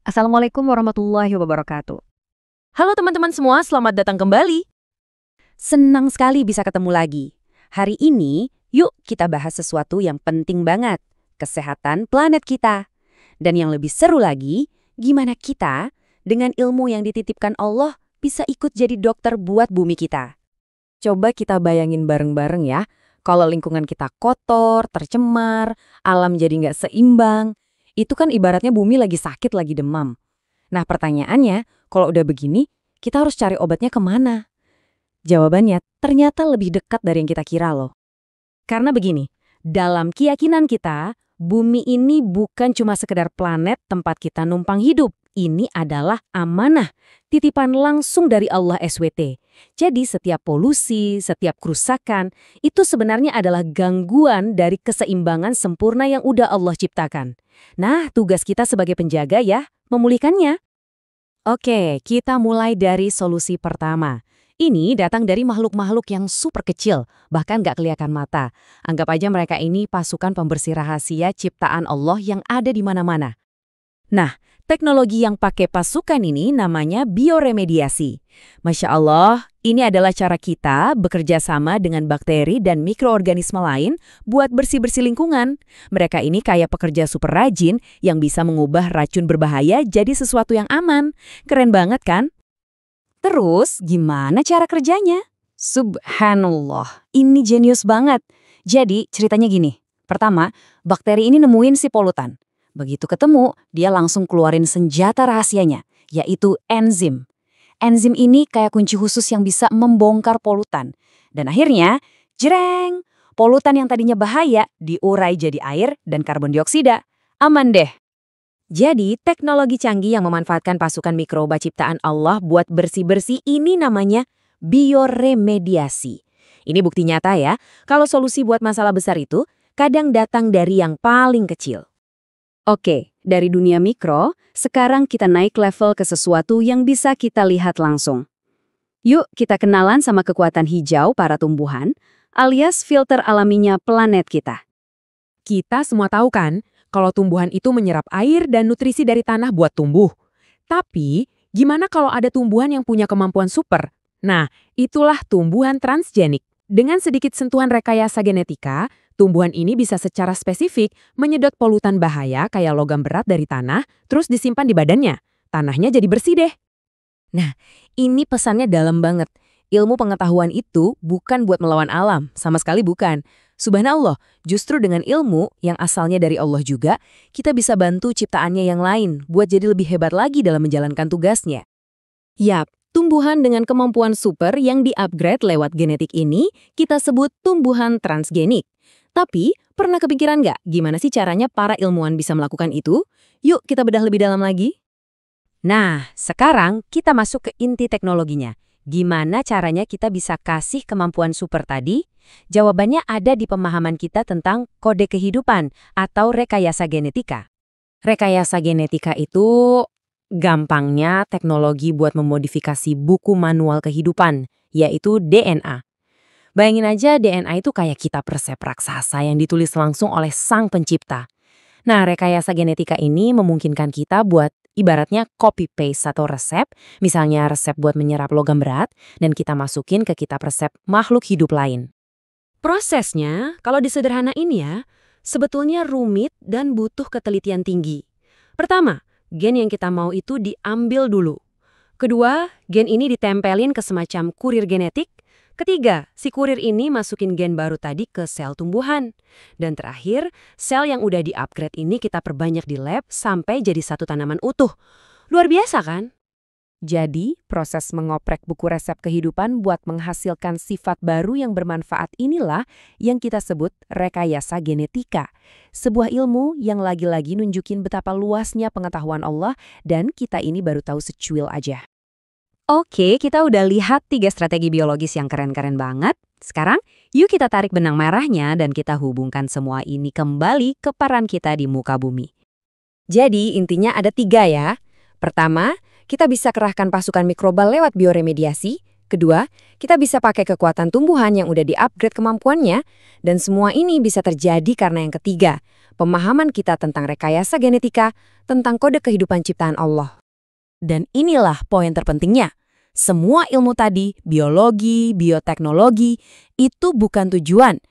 Assalamualaikum warahmatullahi wabarakatuh. Halo teman-teman semua, selamat datang kembali. Senang sekali bisa ketemu lagi. Hari ini, yuk kita bahas sesuatu yang penting banget. Kesehatan planet kita. Dan yang lebih seru lagi, gimana kita dengan ilmu yang dititipkan Allah bisa ikut jadi dokter buat bumi kita. Coba kita bayangin bareng-bareng ya, kalau lingkungan kita kotor, tercemar, alam jadi nggak seimbang, itu kan ibaratnya bumi lagi sakit, lagi demam. Nah pertanyaannya, kalau udah begini, kita harus cari obatnya kemana? Jawabannya ternyata lebih dekat dari yang kita kira loh. Karena begini, dalam keyakinan kita, bumi ini bukan cuma sekedar planet tempat kita numpang hidup. Ini adalah amanah, titipan langsung dari Allah SWT. Jadi setiap polusi, setiap kerusakan, itu sebenarnya adalah gangguan dari keseimbangan sempurna yang udah Allah ciptakan. Nah, tugas kita sebagai penjaga ya, memulihkannya. Oke, kita mulai dari solusi pertama. Ini datang dari makhluk-makhluk yang super kecil, bahkan nggak kelihatan mata. Anggap aja mereka ini pasukan pembersih rahasia ciptaan Allah yang ada di mana-mana. Nah, teknologi yang pakai pasukan ini namanya bioremediasi. Masya Allah, ini adalah cara kita bekerja sama dengan bakteri dan mikroorganisme lain buat bersih-bersih lingkungan. Mereka ini kayak pekerja super rajin yang bisa mengubah racun berbahaya jadi sesuatu yang aman. Keren banget kan? Terus, gimana cara kerjanya? Subhanallah, ini jenius banget. Jadi, ceritanya gini. Pertama, bakteri ini nemuin si polutan. Begitu ketemu, dia langsung keluarin senjata rahasianya, yaitu enzim. Enzim ini kayak kunci khusus yang bisa membongkar polutan. Dan akhirnya, jreng, polutan yang tadinya bahaya diurai jadi air dan karbon dioksida. Aman deh. Jadi, teknologi canggih yang memanfaatkan pasukan mikroba ciptaan Allah buat bersih-bersih ini namanya bioremediasi. Ini bukti nyata ya, kalau solusi buat masalah besar itu kadang datang dari yang paling kecil. Oke, dari dunia mikro, sekarang kita naik level ke sesuatu yang bisa kita lihat langsung. Yuk kita kenalan sama kekuatan hijau para tumbuhan, alias filter alaminya planet kita. Kita semua tahu kan, kalau tumbuhan itu menyerap air dan nutrisi dari tanah buat tumbuh. Tapi, gimana kalau ada tumbuhan yang punya kemampuan super? Nah, itulah tumbuhan transgenik. Dengan sedikit sentuhan rekayasa genetika, tumbuhan ini bisa secara spesifik menyedot polutan bahaya kayak logam berat dari tanah, terus disimpan di badannya. Tanahnya jadi bersih deh. Nah, ini pesannya dalam banget. Ilmu pengetahuan itu bukan buat melawan alam, sama sekali bukan. Subhanallah, justru dengan ilmu yang asalnya dari Allah juga, kita bisa bantu ciptaannya yang lain buat jadi lebih hebat lagi dalam menjalankan tugasnya. Yap, tumbuhan dengan kemampuan super yang di-upgrade lewat genetik ini kita sebut tumbuhan transgenik. Tapi, pernah kepikiran nggak gimana sih caranya para ilmuwan bisa melakukan itu? Yuk kita bedah lebih dalam lagi. Nah, sekarang kita masuk ke inti teknologinya. Gimana caranya kita bisa kasih kemampuan super tadi? Jawabannya ada di pemahaman kita tentang kode kehidupan atau rekayasa genetika. Rekayasa genetika itu gampangnya teknologi buat memodifikasi buku manual kehidupan, yaitu DNA. Bayangin aja DNA itu kayak kitab resep raksasa yang ditulis langsung oleh sang pencipta. Nah, rekayasa genetika ini memungkinkan kita buat ibaratnya copy-paste satu resep, misalnya resep buat menyerap logam berat, dan kita masukin ke kitab resep makhluk hidup lain. Prosesnya, kalau disederhanain ya, sebetulnya rumit dan butuh ketelitian tinggi. Pertama, gen yang kita mau itu diambil dulu. Kedua, gen ini ditempelin ke semacam kurir genetik. Ketiga, si kurir ini masukin gen baru tadi ke sel tumbuhan. Dan terakhir, sel yang udah di-upgrade ini kita perbanyak di lab sampai jadi satu tanaman utuh. Luar biasa kan? Jadi, proses mengoprek buku resep kehidupan buat menghasilkan sifat baru yang bermanfaat inilah yang kita sebut rekayasa genetika. Sebuah ilmu yang lagi-lagi nunjukin betapa luasnya pengetahuan Allah dan kita ini baru tahu secuil aja. Oke, kita udah lihat 3 strategi biologis yang keren-keren banget. Sekarang, yuk kita tarik benang merahnya dan kita hubungkan semua ini kembali ke peran kita di muka bumi. Jadi, intinya ada 3 ya. Pertama, kita bisa kerahkan pasukan mikrobal lewat bioremediasi. Kedua, kita bisa pakai kekuatan tumbuhan yang udah di-upgrade kemampuannya. Dan semua ini bisa terjadi karena yang ketiga, pemahaman kita tentang rekayasa genetika, tentang kode kehidupan ciptaan Allah. Dan inilah poin terpentingnya. Semua ilmu tadi, biologi, bioteknologi, itu bukan tujuan.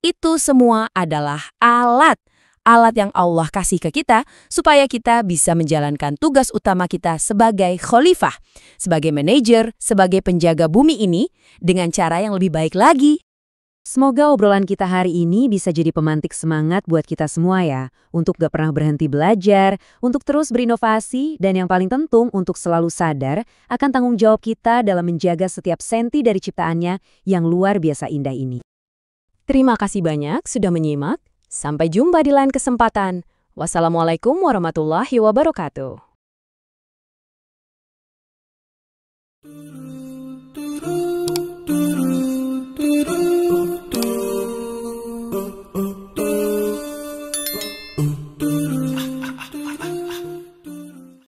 Itu semua adalah alat. Alat yang Allah kasih ke kita supaya kita bisa menjalankan tugas utama kita sebagai khalifah, sebagai manajer, sebagai penjaga bumi ini dengan cara yang lebih baik lagi. Semoga obrolan kita hari ini bisa jadi pemantik semangat buat kita semua ya, untuk gak pernah berhenti belajar, untuk terus berinovasi, dan yang paling penting untuk selalu sadar akan tanggung jawab kita dalam menjaga setiap senti dari ciptaannya yang luar biasa indah ini. Terima kasih banyak sudah menyimak. Sampai jumpa di lain kesempatan. Wassalamualaikum warahmatullahi wabarakatuh.